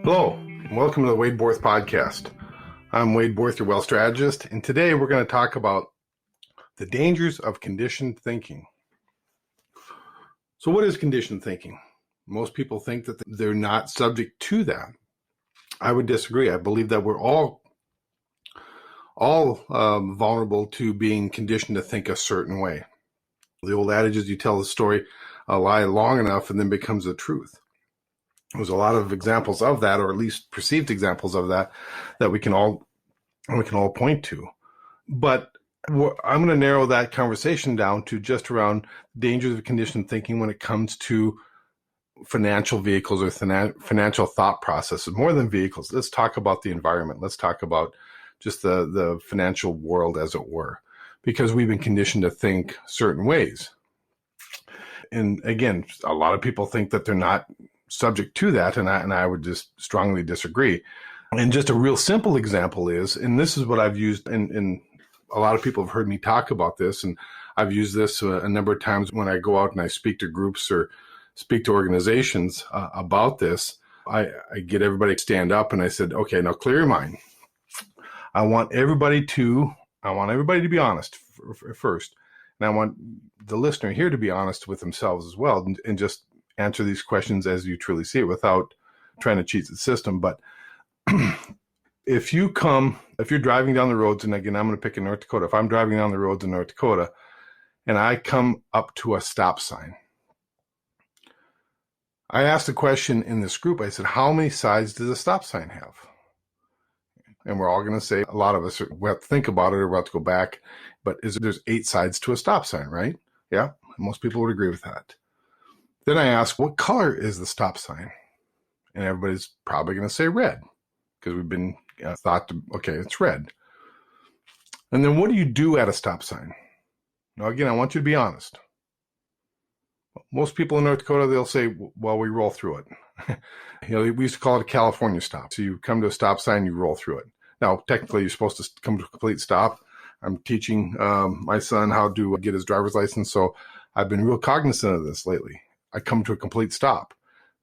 Hello, and welcome to the Wade Borth Podcast. I'm Wade Borth, your wealth strategist, and today we're going to talk about the dangers of conditioned thinking. So what is conditioned thinking? Most people think that they're not subject to that. I would disagree. I believe that we're all vulnerable to being conditioned to think a certain way. The old adage is you tell the story, a lie long enough, and then becomes the truth. There's a lot of examples of that, or at least perceived examples of that we can all point to. But I'm going to narrow that conversation down to just around dangers of conditioned thinking when it comes to financial vehicles or financial thought processes. More than vehicles, let's talk about the environment. Let's talk about just the financial world, as it were, because we've been conditioned to think certain ways. And again, a lot of people think that they're not subject to that, and I would just strongly disagree. And just a real simple example is, and this is what I've used, and a lot of people have heard me talk about this, and I've used this a number of times when I go out and I speak to groups or speak to organizations about this. I get everybody to stand up, and I said, okay, now clear your mind. I want everybody to be honest first, and I want the listener here to be honest with themselves as well, and just answer these questions as you truly see it without trying to cheat the system. But if you're driving down the roads, and again, I'm going to pick in North Dakota. If I'm driving down the roads in North Dakota and I come up to a stop sign, I asked a question in this group. I said, how many sides does a stop sign have? And we're all going to say, a lot of us, we have to think about it or we'll have to go back. But there's 8 sides to a stop sign, right? Yeah, most people would agree with that. Then I asked, what color is the stop sign? And everybody's probably going to say red, because we've been thought to, okay, it's red. And then what do you do at a stop sign? Now, again, I want you to be honest. Most people in North Dakota, they'll say, well, we roll through it. We used to call it a California stop. So you come to a stop sign, you roll through it. Now, technically, you're supposed to come to a complete stop. I'm teaching my son how to get his driver's license, so I've been real cognizant of this lately. I come to a complete stop,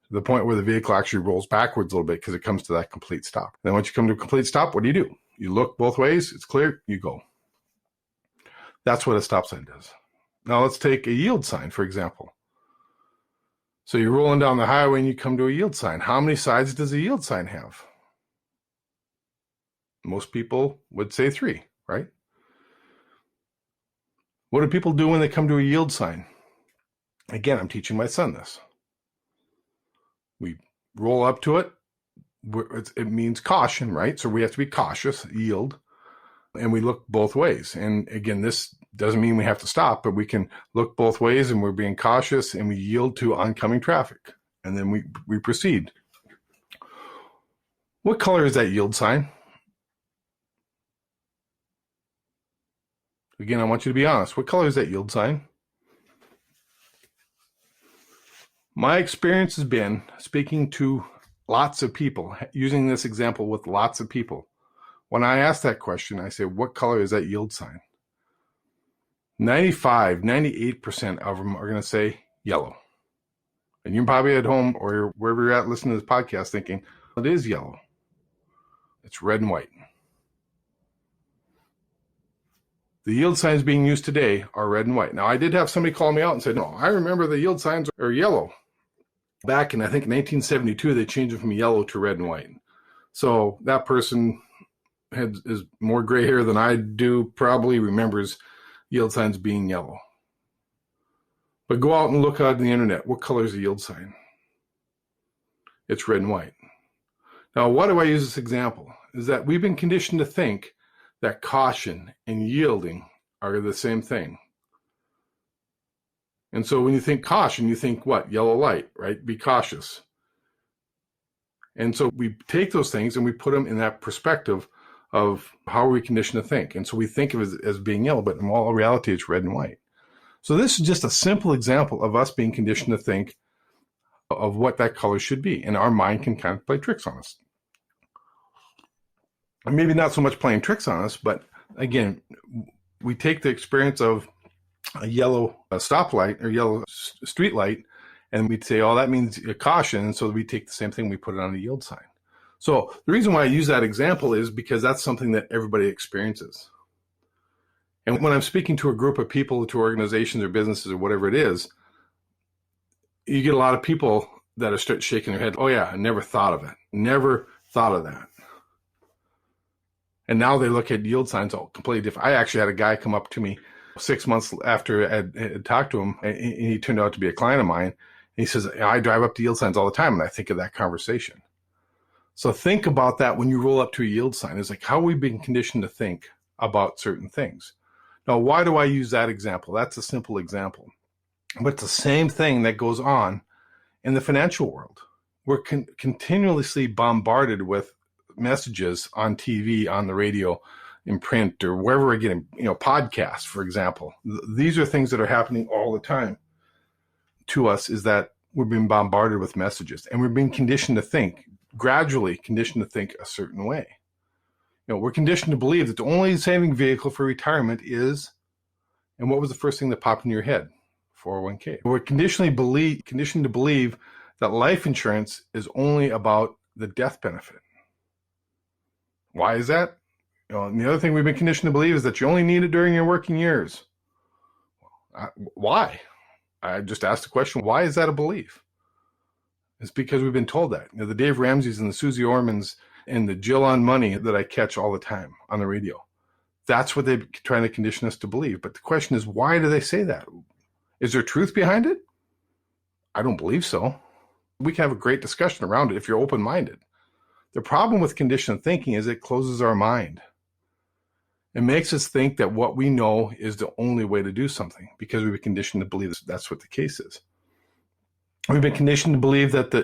to the point where the vehicle actually rolls backwards a little bit because it comes to that complete stop. Then once you come to a complete stop, what do? You look both ways, it's clear, you go. That's what a stop sign does. Now let's take a yield sign, for example. So you're rolling down the highway and you come to a yield sign. How many sides does a yield sign have? Most people would say 3, right? What do people do when they come to a yield sign? Again, I'm teaching my son this. We roll up to it. It means caution, right? So we have to be cautious, yield, and we look both ways. And again, this doesn't mean we have to stop, but we can look both ways, and we're being cautious, and we yield to oncoming traffic. And then we proceed. What color is that yield sign? Again, I want you to be honest. What color is that yield sign? My experience has been speaking to lots of people, using this example with lots of people. When I ask that question, I say, what color is that yield sign? 98% of them are going to say yellow. And you're probably at home or wherever you're at listening to this podcast thinking, it is yellow. It's red and white. The yield signs being used today are red and white. Now, I did have somebody call me out and say, no, I remember the yield signs are yellow. Back in, I think, 1972, they changed it from yellow to red and white. So that person is more gray hair than I do, probably remembers yield signs being yellow. But go out and look out on the internet. What color is the yield sign? It's red and white. Now, why do I use this example? Is that we've been conditioned to think that caution and yielding are the same thing. And so when you think caution, you think what? Yellow light, right? Be cautious. And so we take those things and we put them in that perspective of how are we conditioned to think. And so we think of it as being yellow, but in all reality, it's red and white. So this is just a simple example of us being conditioned to think of what that color should be. And our mind can kind of play tricks on us. And maybe not so much playing tricks on us, but again, we take the experience of a yellow stoplight or yellow street light, and we'd say, oh, that means a caution. And so we take the same thing, we put it on a yield sign. So the reason why I use that example is because that's something that everybody experiences. And when I'm speaking to a group of people, to organizations or businesses or whatever it is, you get a lot of people that are start shaking their head. Oh yeah, I never thought of it. Never thought of that. And now they look at yield signs all completely different. I actually had a guy come up to me 6 months after I had talked to him, and he turned out to be a client of mine. And he says, I drive up to yield signs all the time, and I think of that conversation. So think about that when you roll up to a yield sign. It's like, how we've been conditioned to think about certain things. Now, why do I use that example? That's a simple example. But it's the same thing that goes on in the financial world. We're continuously bombarded with messages on TV, on the radio, in print, or wherever we're getting, podcasts, for example. These are things that are happening all the time to us, is that we're being bombarded with messages, and we're being conditioned to think, gradually conditioned to think a certain way. We're conditioned to believe that the only saving vehicle for retirement is, and what was the first thing that popped into your head? 401k. We're conditioned to believe that life insurance is only about the death benefit. Why is that? And the other thing we've been conditioned to believe is that you only need it during your working years. Why? I just asked the question, why is that a belief? It's because we've been told that. The Dave Ramseys and the Susie Ormans and the Jill on Money that I catch all the time on the radio. That's what they're trying to condition us to believe. But the question is, why do they say that? Is there truth behind it? I don't believe so. We can have a great discussion around it if you're open-minded. The problem with conditioned thinking is it closes our mind. It makes us think that what we know is the only way to do something because we've been conditioned to believe that's what the case is. We've been conditioned to believe that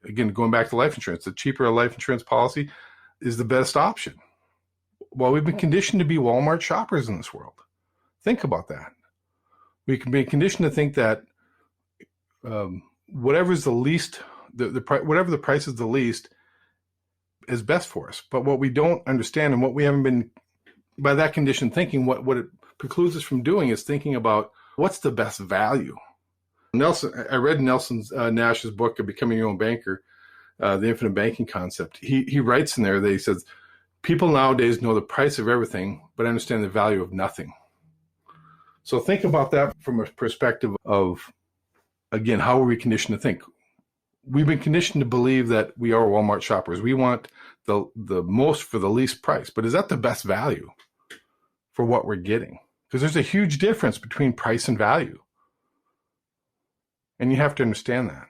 again, going back to life insurance, the cheaper a life insurance policy is the best option. Well, we've been conditioned to be Walmart shoppers in this world. Think about that. We can be conditioned to think that whatever's the least, whatever the price is the least, is best for us. But what we don't understand, and what we haven't been, by that conditioned thinking, what it precludes us from doing is thinking about what's the best value. I read Nelson Nash's book of Becoming Your Own Banker, The Infinite Banking Concept. He writes in there that he says, people nowadays know the price of everything, but understand the value of nothing. So think about that from a perspective of, again, how are we conditioned to think? We've been conditioned to believe that we are Walmart shoppers. We want the most for the least price, but is that the best value for what we're getting? Because there's a huge difference between price and value. And you have to understand that.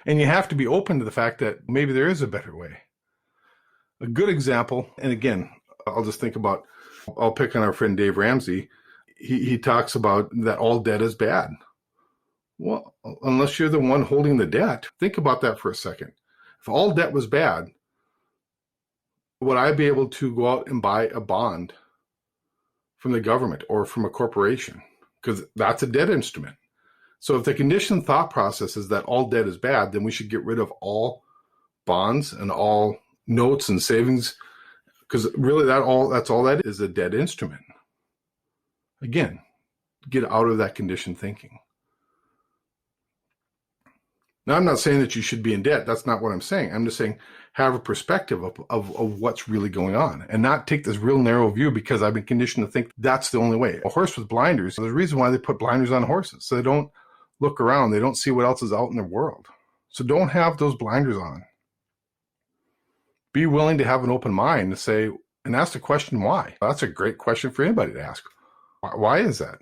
And you have to be open to the fact that maybe there is a better way. A good example, and again, I'll pick on our friend Dave Ramsey. He talks about that all debt is bad. Well, unless you're the one holding the debt, think about that for a second. If all debt was bad, would I be able to go out and buy a bond from the government or from a corporation? Because that's a debt instrument. So if the conditioned thought process is that all debt is bad, then we should get rid of all bonds and all notes and savings, because really that's all that is, a debt instrument. Again, get out of that conditioned thinking. Now, I'm not saying that you should be in debt. That's not what I'm saying. I'm just saying have a perspective of what's really going on and not take this real narrow view because I've been conditioned to think that's the only way. A horse with blinders, there's a reason why they put blinders on horses, so they don't look around. They don't see what else is out in the world. So don't have those blinders on. Be willing to have an open mind to say, and ask the question, why? That's a great question for anybody to ask. Why is that?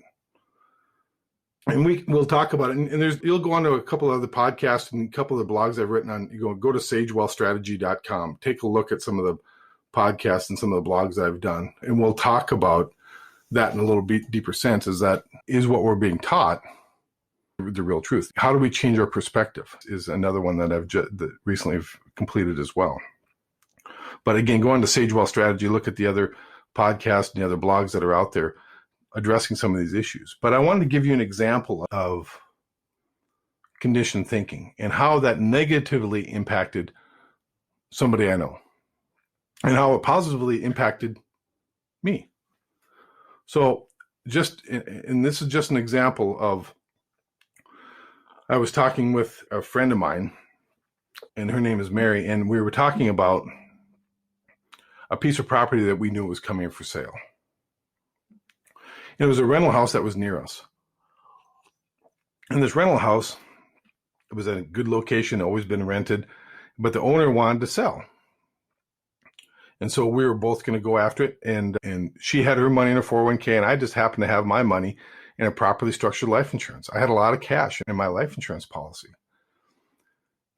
And we'll talk about it. And you'll go on to a couple of other podcasts and a couple of the blogs I've written on. Go to sagewealthstrategy.com. Take a look at some of the podcasts and some of the blogs I've done. And we'll talk about that in a little bit deeper sense. Is what we're being taught the real truth? How do we change our perspective is another one that I've recently completed as well. But again, go on to Sage Wealth Strategy, look at the other podcasts and the other blogs that are out there addressing some of these issues. But I wanted to give you an example of conditioned thinking and how that negatively impacted somebody I know and how it positively impacted me. So and this is just an example of, I was talking with a friend of mine and her name is Mary, and we were talking about a piece of property that we knew was coming for sale. It was a rental house that was near us. And this rental house, it was at a good location, always been rented, but the owner wanted to sell. And so we were both going to go after it. And she had her money in her 401k, and I just happened to have my money in a properly structured life insurance. I had a lot of cash in my life insurance policy.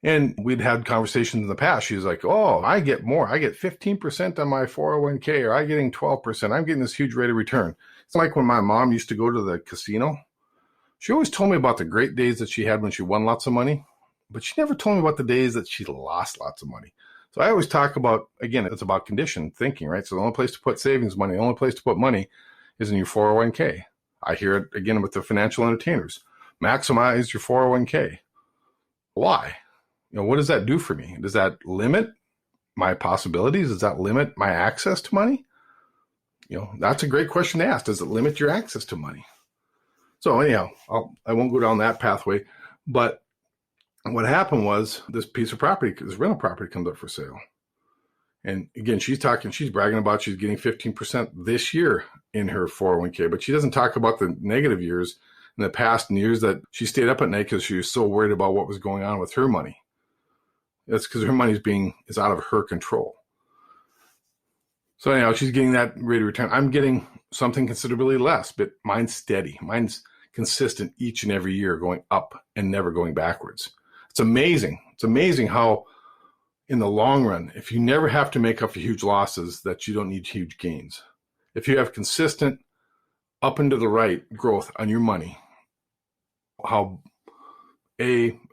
And we'd had conversations in the past. She was like, oh, I get more. I get 15% on my 401k, or I'm getting 12%. I'm getting this huge rate of return. It's like when my mom used to go to the casino. She always told me about the great days that she had when she won lots of money, but she never told me about the days that she lost lots of money. So I always talk about, again, it's about conditioned thinking, right? So the only place to put savings money, the only place to put money is in your 401k. I hear it again with the financial entertainers. Maximize your 401k. Why? What does that do for me? Does that limit my possibilities? Does that limit my access to money? That's a great question to ask. Does it limit your access to money? So anyhow, I won't go down that pathway. But what happened was this piece of property, this rental property comes up for sale. And again, she's bragging about she's getting 15% this year in her 401k, but she doesn't talk about the negative years in the past and years that she stayed up at night because she was so worried about what was going on with her money. That's because her money is out of her control. So anyhow, she's getting that rate of return. I'm getting something considerably less, but mine's steady. Mine's consistent each and every year, going up and never going backwards. It's amazing. It's amazing how in the long run, if you never have to make up for huge losses, that you don't need huge gains. If you have consistent up and to the right growth on your money, how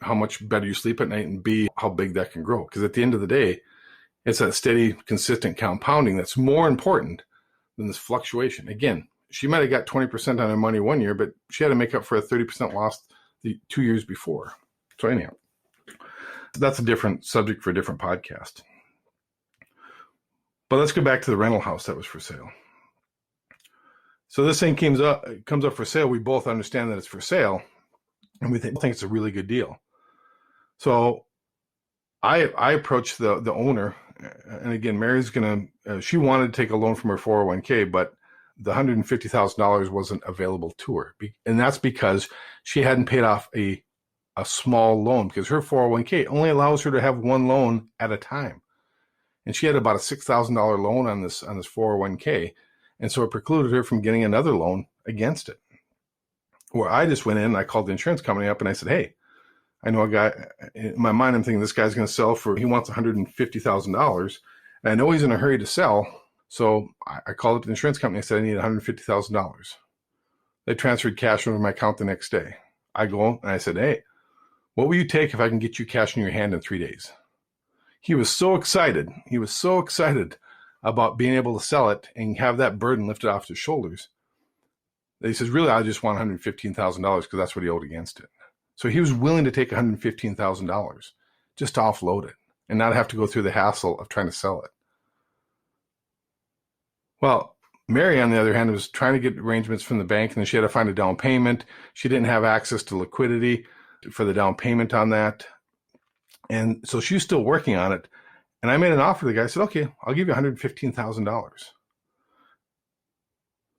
much better you sleep at night, and B, how big that can grow. Because at the end of the day, it's that steady, consistent compounding that's more important than this fluctuation. Again, she might have got 20% on her money one year, but she had to make up for a 30% loss the 2 years before. So anyhow, that's a different subject for a different podcast. But let's go back to the rental house that was for sale. So this thing comes up for sale. We both understand that it's for sale, and we think it's a really good deal. So I approached the owner, and again, Mary's she wanted to take a loan from her 401k, but the $150,000 wasn't available to her. And that's because she hadn't paid off a small loan, because her 401k only allows her to have one loan at a time. And she had about a $6,000 loan on this 401k. And so it precluded her from getting another loan against it. Where I just went in and I called the insurance company up and I said, hey, I know a guy. In my mind, I'm thinking this guy's going to sell he wants $150,000. And I know he's in a hurry to sell. So I called up the insurance company and said, I need $150,000. They transferred cash over my account the next day. I go and I said, hey, what will you take if I can get you cash in your hand in 3 days? He was so excited. He was so excited about being able to sell it and have that burden lifted off his shoulders. He says, really, I just want $115,000 because that's what he owed against it. So he was willing to take $115,000 just to offload it and not have to go through the hassle of trying to sell it. Well, Mary, on the other hand, was trying to get arrangements from the bank, and then she had to find a down payment. She didn't have access to liquidity for the down payment on that. And so she was still working on it. And I made an offer to the guy. I said, okay, I'll give you $115,000.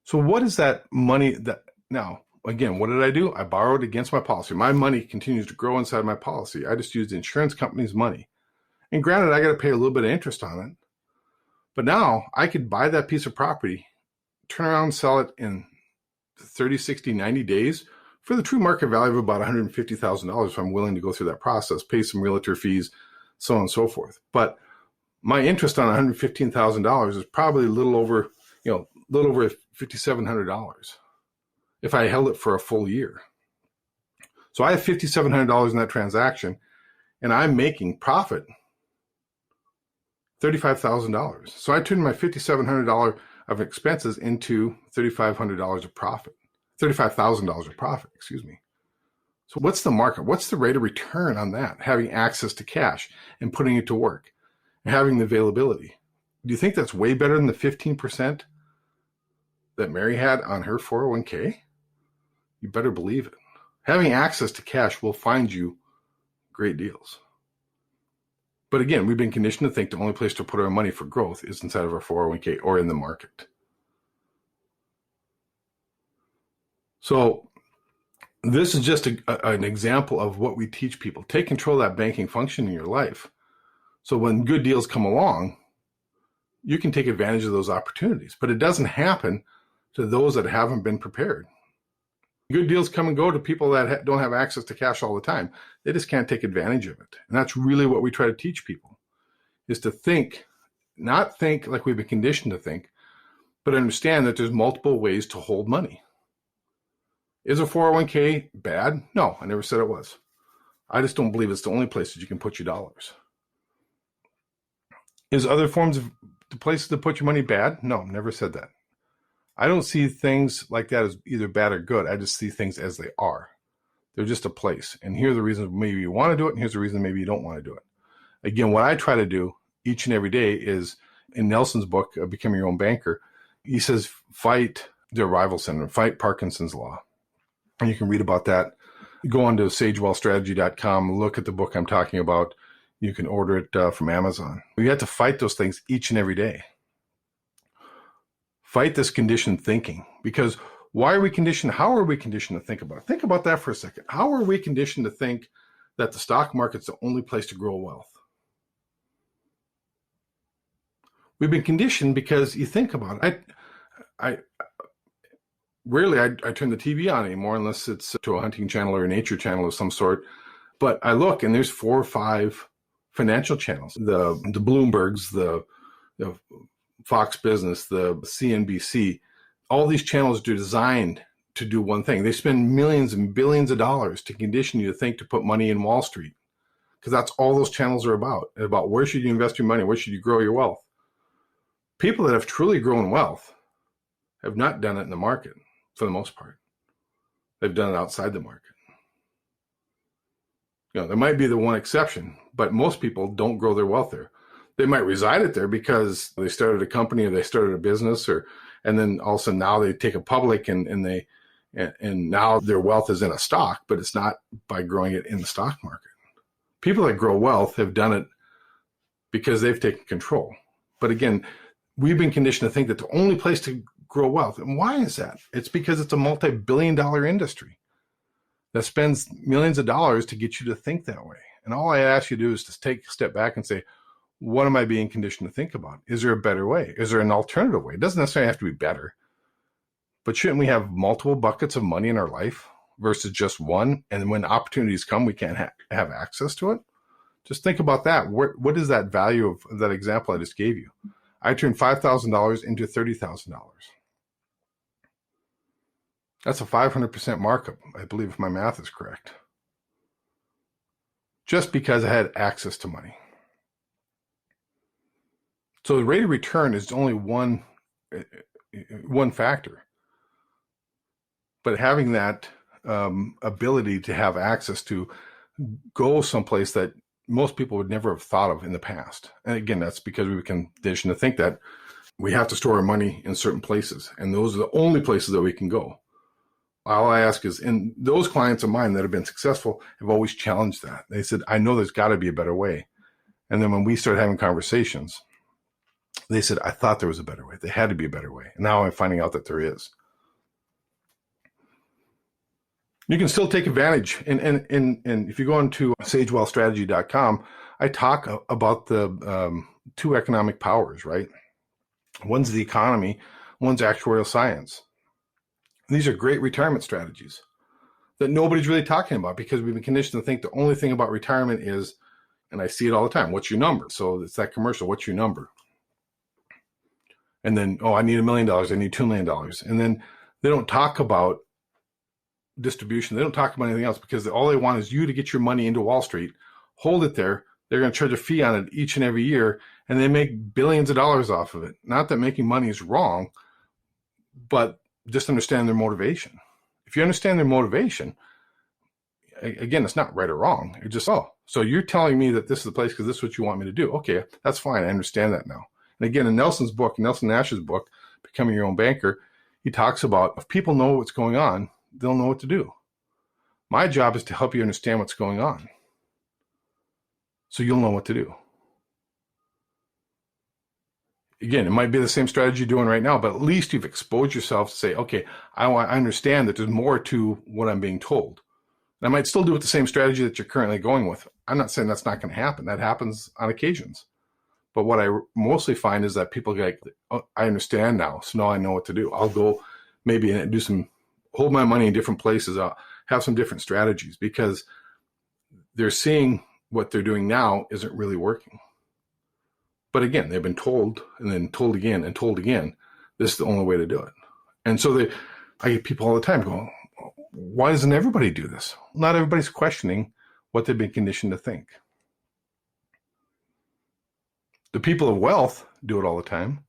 So what is that money that now, again, what did I do? I borrowed against my policy. My money continues to grow inside my policy. I just used the insurance company's money. And granted, I got to pay a little bit of interest on it. But now I could buy that piece of property, turn around and sell it in 30, 60, 90 days for the true market value of about $150,000 if I'm willing to go through that process, pay some realtor fees, so on and so forth. But my interest on $115,000 is probably a little over $5,700 if I held it for a full year. So I have $5,700 in that transaction, and I'm making profit $35,000. So I turned my $5,700 of expenses into $3,500 of profit, $35,000 of profit, excuse me. So what's the market? What's the rate of return on that? Having access to cash and putting it to work and having the availability. Do you think that's way better than the 15% that Mary had on her 401k? You better believe it. Having access to cash will find you great deals. But again, we've been conditioned to think the only place to put our money for growth is inside of our 401k or in the market. So this is just an example of what we teach people. Take control of that banking function in your life. So when good deals come along, you can take advantage of those opportunities. But it doesn't happen to those that haven't been prepared. Good deals come and go to people that don't have access to cash all the time. They just can't take advantage of it. And that's really what we try to teach people, is to think, not think like we've been conditioned to think, but understand that there's multiple ways to hold money. Is a 401k bad? No, I never said it was. I just don't believe it's the only place that you can put your dollars. Is other forms of the places to put your money bad? No, never said that. I don't see things like that as either bad or good. I just see things as they are. They're just a place. And here are the reasons maybe you want to do it, and here's the reason maybe you don't want to do it. Again, what I try to do each and every day is, in Nelson's book, Become Your Own Banker, he says, fight the arrival syndrome, fight Parkinson's law. And you can read about that. Go on to sagewealthstrategy.com, look at the book I'm talking about. You can order it from Amazon. You have to fight those things each and every day. Fight this conditioned thinking, because why are we conditioned? How are we conditioned to think about it? Think about that for a second. How are we conditioned to think that the stock market's the only place to grow wealth? We've been conditioned because you think about it. I rarely turn the TV on anymore unless it's to a hunting channel or a nature channel of some sort. But I look and there's 4 or 5 financial channels, the Bloombergs, the Fox Business, the CNBC. All these channels are designed to do one thing. They spend millions and billions of dollars to condition you to think to put money in Wall Street, because that's all those channels are about where should you invest your money, where should you grow your wealth. People that have truly grown wealth have not done it in the market for the most part. They've done it outside the market. There might be the one exception, but most people don't grow their wealth there. They might reside it there because they started a company or they started a business, and then all of a sudden now they take it public and now their wealth is in a stock, but it's not by growing it in the stock market. People that grow wealth have done it because they've taken control. But again, we've been conditioned to think that the only place to grow wealth, and why is that? It's because it's a multi-billion-dollar industry that spends millions of dollars to get you to think that way. And all I ask you to do is to take a step back and say, what am I being conditioned to think about? Is there a better way? Is there an alternative way? It doesn't necessarily have to be better, but shouldn't we have multiple buckets of money in our life versus just one? And when opportunities come, we can't have access to it. Just think about that. What is that value of that example I just gave you? I turned $5,000 into $30,000. That's a 500% markup, I believe, if my math is correct. Just because I had access to money. So the rate of return is only one factor. But having that ability to have access to go someplace that most people would never have thought of in the past. And again, that's because we've been conditioned to think that we have to store our money in certain places. And those are the only places that we can go. All I ask is, and those clients of mine that have been successful have always challenged that. They said, I know there's got to be a better way. And then when we started having conversations, they said, I thought there was a better way. There had to be a better way. And now I'm finding out that there is. You can still take advantage. And if you go into sagewealthstrategy.com, I talk about the 2 economic powers, right? One's the economy, one's actuarial science. These are great retirement strategies that nobody's really talking about because we've been conditioned to think the only thing about retirement is, and I see it all the time, what's your number? So it's that commercial, what's your number? And then, I need $1 million, I need $2 million. And then they don't talk about distribution. They don't talk about anything else because all they want is you to get your money into Wall Street, hold it there. They're going to charge a fee on it each and every year, and they make billions of dollars off of it. Not that making money is wrong, but just understand their motivation. If you understand their motivation, again, it's not right or wrong. It's just, so you're telling me that this is the place because this is what you want me to do. Okay, that's fine. I understand that now. And again, in Nelson Nash's book, Becoming Your Own Banker, he talks about if people know what's going on, they'll know what to do. My job is to help you understand what's going on so you'll know what to do. Again, it might be the same strategy you're doing right now, but at least you've exposed yourself to say, okay, I understand that there's more to what I'm being told. And I might still do it the same strategy that you're currently going with. I'm not saying that's not going to happen. That happens on occasions. But what I mostly find is that people get like, oh, I understand now, so now I know what to do. I'll go maybe and hold my money in different places. I'll have some different strategies because they're seeing what they're doing now isn't really working. But again, they've been told and then told again and told again, this is the only way to do it. And so I get people all the time going, why doesn't everybody do this? Not everybody's questioning what they've been conditioned to think. The people of wealth do it all the time.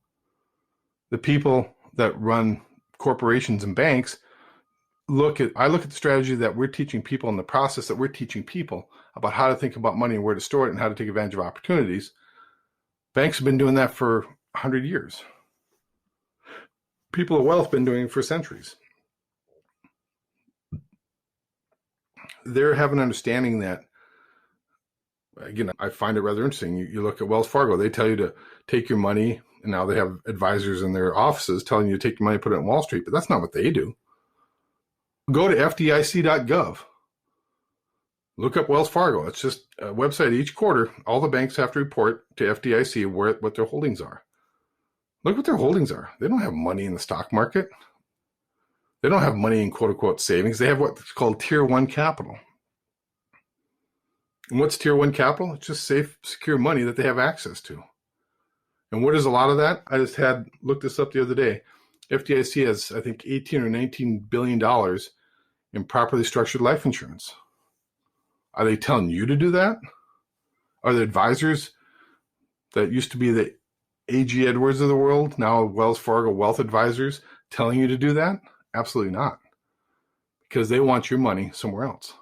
The people that run corporations and banks I look at the strategy that we're teaching people in the process that we're teaching people about how to think about money and where to store it and how to take advantage of opportunities. Banks have been doing that for 100 years. People of wealth have been doing it for centuries. They have an understanding that, again, I find it rather interesting. You look at Wells Fargo, they tell you to take your money, and now they have advisors in their offices telling you to take your money and put it on Wall Street, but that's not what they do. Go to FDIC.gov. Look up Wells Fargo. It's just a website each quarter. All the banks have to report to FDIC what their holdings are. Look what their holdings are. They don't have money in the stock market. They don't have money in quote-unquote savings. They have what's called Tier 1 capital. And what's Tier 1 capital? It's just safe, secure money that they have access to. And what is a lot of that? I just looked this up the other day. FDIC has, I think, $18 or $19 billion in properly structured life insurance. Are they telling you to do that? Are the advisors that used to be the A.G. Edwards of the world, now Wells Fargo Wealth Advisors, telling you to do that? Absolutely not. Because they want your money somewhere else.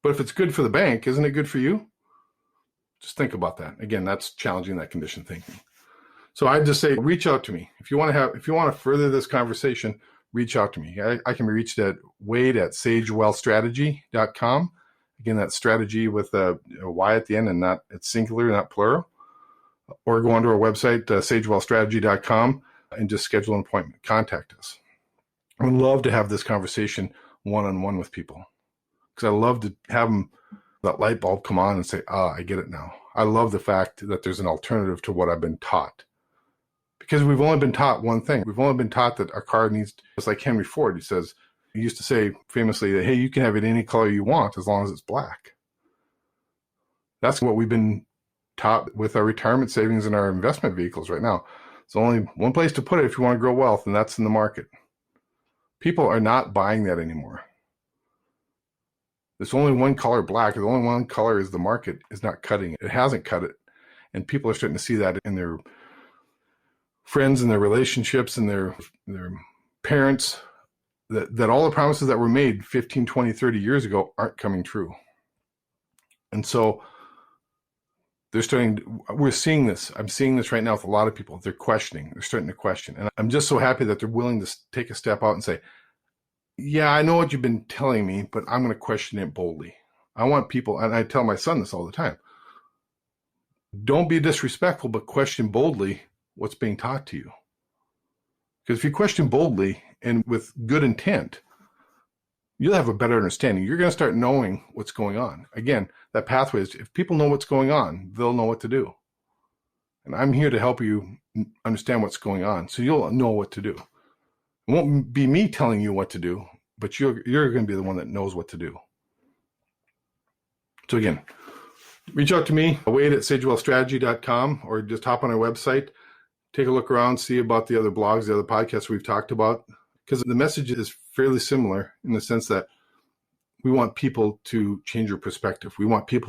But if it's good for the bank, isn't it good for you? Just think about that. Again, that's challenging that conditioned thinking. So I'd just say, reach out to me. If you want to further this conversation, reach out to me. I can be reached at wade@sagewealthstrategy.com. Again, that's strategy with a Y at the end, and it's singular, not plural. Or go onto our website, sagewealthstrategy.com, and just schedule an appointment. Contact us. I would love to have this conversation one-on-one with people, because I love to have that light bulb come on and say, I get it now. I love the fact that there's an alternative to what I've been taught. Because we've only been taught one thing. We've only been taught that our car needs, it's like Henry Ford. He used to say famously that, hey, you can have it any color you want as long as it's black. That's what we've been taught with our retirement savings and our investment vehicles right now. It's only one place to put it if you want to grow wealth, and that's in the market. People are not buying that anymore. There's only one color, black. The only one color is the market is not cutting it. It hasn't cut it. And people are starting to see that in their friends and their relationships and their parents, that all the promises that were made 15, 20, 30 years ago aren't coming true. And so we're seeing this. I'm seeing this right now with a lot of people. They're questioning. They're starting to question. And I'm just so happy that they're willing to take a step out and say, yeah, I know what you've been telling me, but I'm going to question it boldly. I want people, and I tell my son this all the time, don't be disrespectful, but question boldly what's being taught to you. Because if you question boldly and with good intent, you'll have a better understanding. You're going to start knowing what's going on. Again, that pathway is, if people know what's going on, they'll know what to do. And I'm here to help you understand what's going on, so you'll know what to do. It won't be me telling you what to do, but you're going to be the one that knows what to do. So again, reach out to me, wade@sagewealthstrategy.com, or just hop on our website, take a look around, see about the other blogs, the other podcasts we've talked about, because the message is fairly similar in the sense that we want people to change your perspective. We want people